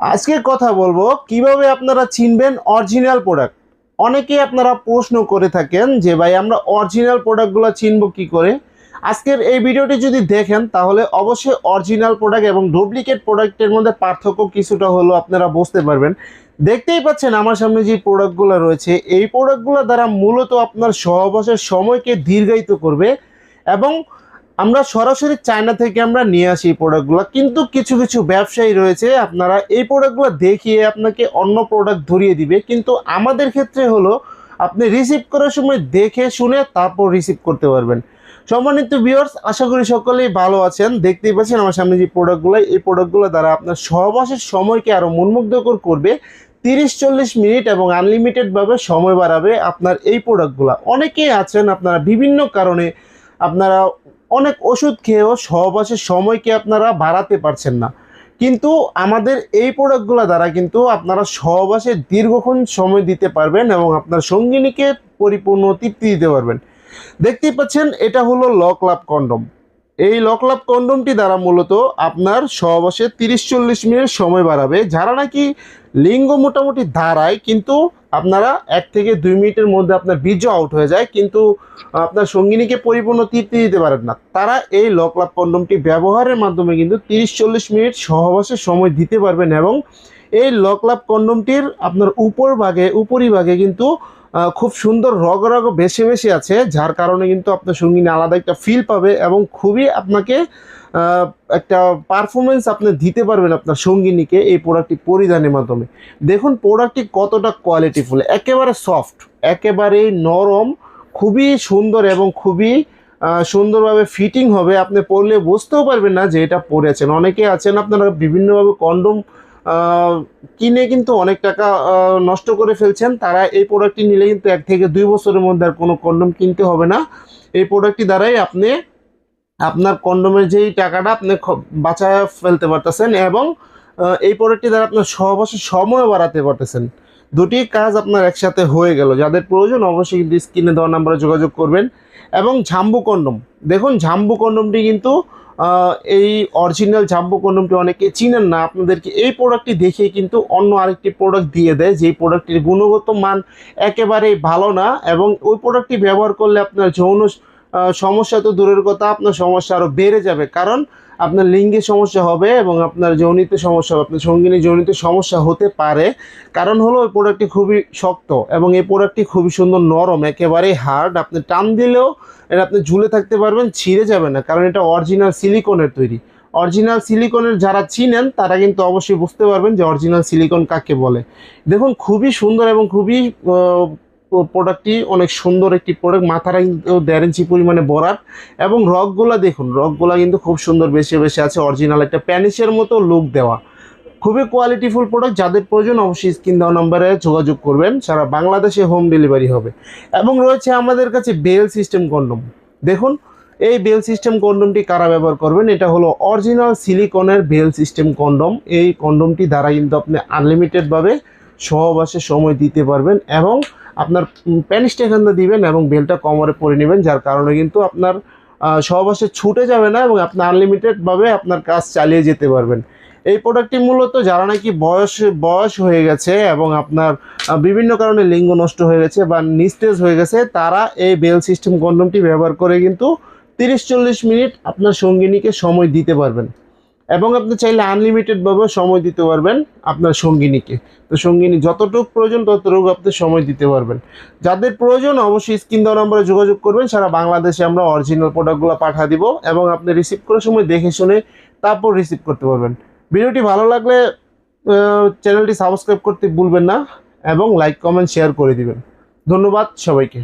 আজকে কথা বলবো কিভাবে আপনারা চিনবেন অরিজিনাল প্রোডাক্ট। অনেকেই আপনারা প্রশ্ন করে থাকেন যে ভাই আমরা অরিজিনাল প্রোডাক্টগুলো চিনব কি করে। আজকের এই ভিডিওটি যদি দেখেন তাহলে অবশ্যই অরিজিনাল প্রোডাক্ট এবং ডুপ্লিকেট প্রোডাক্টের মধ্যে পার্থক্য কিছুটা হলো আপনারা বুঝতে পারবেন। দেখতেই পাচ্ছেন আমার সামনে যে প্রোডাক্টগুলো রয়েছে, এই প্রোডাক্টগুলো দ্বারা মূলত আপনার সহবাসের সময়কে দীর্ঘায়িত করবে এবং আমরা সরাসরি চায়না থেকে আমরা নিয়ে আসি এই প্রোডাক্টগুলো। কিন্তু কিছু কিছু ব্যবসায়ী রয়েছে, আপনারা এই প্রোডাক্টগুলো দেখিয়ে আপনাকে অন্য প্রোডাক্ট ধরিয়ে দিবে, কিন্তু আমাদের ক্ষেত্রে হলো আপনি রিসিভ করার সময় দেখে শুনে তারপর রিসিভ করতে পারবেন। সম্মানিত ভিউয়ার্স, আশা করি সকলেই ভালো আছেন। দেখতেই পাচ্ছেন আমার সামনে যে প্রোডাক্টগুলো, এই প্রোডাক্টগুলো দ্বারা আপনার সহবাসের সময়কে আরও মনমুগ্ধকর করবে 30-40 মিনিট এবং আনলিমিটেডভাবে সময় বাড়াবে আপনার এই প্রোডাক্টগুলো। অনেকেই আছেন আপনারা বিভিন্ন কারণে আপনারা অনেক ওষুধ খেয়েও সহবাসের সময়কে আপনারা বাড়াতে পারছেন না, কিন্তু আমাদের এই প্রোডাক্টগুলো দ্বারা কিন্তু আপনারা সহবাসে দীর্ঘক্ষণ সময় দিতে পারবেন এবং আপনার সঙ্গিনীকে পরিপূর্ণ তৃপ্তি দিতে পারবেন। দেখতেই পাচ্ছেন এটা হলো লক লাভ কন্ডম। এই লক লাভ কন্ডমটি দ্বারা মূলত আপনার সহবাসে 30-40 মিনিট সময় বাড়াবে। যারা নাকি লিঙ্গ মোটামুটি দাঁড়ায় কিন্তু আপনারা 1 থেকে 2 মিনিটের মধ্যে আপনার বীর্য আউট হয়ে যায়, কিন্তু আপনার সঙ্গিনীকে পরিপূর্ণ তৃপ্তি দিতে পারেন না, তারা এই লক লাভ কন্ডমটি ব্যবহারের মাধ্যমে কিন্তু 30-40 মিনিট সহবাসের সময় দিতে পারবেন। এবং এই লক লাভ কন্ডমটির আপনার উপরিভাগে কিন্তু খুব সুন্দর রগ বেশি বেশি আছে, যার কারণে কিন্তু আপনার সঙ্গিনী আলাদা একটা ফিল পাবে এবং খুবই আপনাকে একটা পারফরমেন্স আপনি দিতে পারবেন আপনার সঙ্গিনীকে এই প্রোডাক্টটি পরিধানের মাধ্যমে। দেখুন প্রোডাক্টটি কতটা কোয়ালিটিফুল, একেবারে সফট, একেবারেই নরম, খুবই সুন্দর এবং খুবই সুন্দরভাবে ফিটিং হবে। আপনি পরলে বুঝতেও পারবেন না যে এটা পরেছেন। অনেকে আছেন আপনারা বিভিন্নভাবে কন্ডম কিনে কিন্তু অনেক টাকা নষ্ট করে ফেলছেন, তারা এই প্রোডাক্টটি নিলে কিন্তু 1 থেকে 2 বছরের মধ্যে আর কোনো কন্ডম কিনতে হবে না। এই প্রোডাক্টটি দ্বারাই আপনি আপনার কন্ডোমের যেই টাকাটা আপনি বাঁচায় ফেলতে পারতেছেন এবং এই প্রোডাক্টটি দ্বারা আপনার সহবাসের সময় বাড়াতে পারতেছেন। দুটি কাজ আপনার একসাথে হয়ে গেল। যাদের প্রয়োজন অবশ্যই কিন্তু স্ক্রিনে দেওয়া নাম্বারে যোগাযোগ করবেন। এবং ঝাম্বু কন্ডম, দেখুন ঝাম্বু কন্ডমটি কিন্তু এই অরিজিনাল ঝাম্বু কন্ডমটি অনেকে চিনেন না, আপনাদেরকে এই প্রোডাক্টটি দেখে কিন্তু অন্য আরেকটি প্রোডাক্ট দিয়ে দেয় যেই প্রোডাক্টটির গুণগত মান একেবারেই ভালো না, এবং ওই প্রোডাক্টটি ব্যবহার করলে আপনার যৌন সমস্যা তো দূরের কথা, আপনার সমস্যা আরও বেড়ে যাবে। কারণ আপনার লিঙ্গে সমস্যা হবে এবং আপনার যৌনিতে সমস্যা হবে, আপনার সঙ্গিনী যৌনিতে সমস্যা হতে পারে। কারণ হলো ওই প্রোডাক্টটি খুবই শক্ত এবং এই প্রোডাক্টটি খুবই সুন্দর নরম, একেবারেই হার্ড। আপনি টান দিলেও এটা আপনি ঝুলে থাকতে পারবেন, ছিঁড়ে যাবে না, কারণ এটা অরিজিনাল সিলিকনের তৈরি। অরিজিনাল সিলিকনের যারা চিনেন তারা কিন্তু অবশ্যই বুঝতে পারবেন যে অরিজিনাল সিলিকন কাকে বলে। দেখুন খুবই সুন্দর এবং খুবই প্রোডাক্টটি অনেক সুন্দর একটি প্রোডাক্ট। মাথাটা কিন্তু 1.5 ইঞ্চি পরিমাণে বরাট এবং রগগুলা দেখুন, রগগুলা কিন্তু খুব সুন্দর বেশি বেশি আছে, অরিজিনাল একটা প্যানিসের মতো লুক দেওয়া। খুবই কোয়ালিটিফুল প্রোডাক্ট। যাদের প্রয়োজন অবশ্যই স্ক্রিন দেওয়া নম্বরে যোগাযোগ করবেন, সারা বাংলাদেশে হোম ডেলিভারি হবে। এবং রয়েছে আমাদের কাছে বেল সিস্টেম কন্ডম। দেখুন এই বেল সিস্টেম কন্ডমটি কারা ব্যবহার করবেন, এটা হলো অরিজিনাল সিলিকনের বেল সিস্টেম কন্ডম। এই কন্ডমটি দ্বারা কিন্তু আপনি আনলিমিটেডভাবে সহবাসে সময় দিতে পারবেন এবং আপনার প্যানিসটা এখান থেকে দিবেন এবং বেলটা কোমরে পরে নেবেন, যার কারণে কিন্তু আপনার সহবাসে ছুটে যাবে না এবং আপনি আনলিমিটেডভাবে আপনার কাজ চালিয়ে যেতে পারবেন। এই প্রোডাক্টটি মূলত যারা নাকি বয়স হয়ে গেছে এবং আপনার বিভিন্ন কারণে লিঙ্গ নষ্ট হয়ে গেছে বা নিস্তেজ হয়ে গেছে, তারা এই বেল সিস্টেম কন্ডমটি ব্যবহার করে কিন্তু 30-40 মিনিট আপনার সঙ্গিনীকে সময় দিতে পারবেন এবং আপনি চাইলে আনলিমিটেডভাবে সময় দিতে পারবেন আপনার সঙ্গিনীকে। তো সঙ্গিনী যতটুকু প্রয়োজন ততটুকু আপনি সময় দিতে পারবেন। যাদের প্রয়োজন অবশ্যই স্ক্রিন দেওয়া নম্বরে যোগাযোগ করবেন, সারা বাংলাদেশে আমরা অরিজিনাল প্রোডাক্টগুলো পাঠিয়ে দিব এবং আপনি রিসিভ করার সময় দেখে শুনে তারপর রিসিভ করতে পারবেন। ভিডিওটি ভালো লাগলে চ্যানেলটি সাবস্ক্রাইব করতে ভুলবেন না এবং লাইক কমেন্ট শেয়ার করে দিবেন। ধন্যবাদ সবাইকে।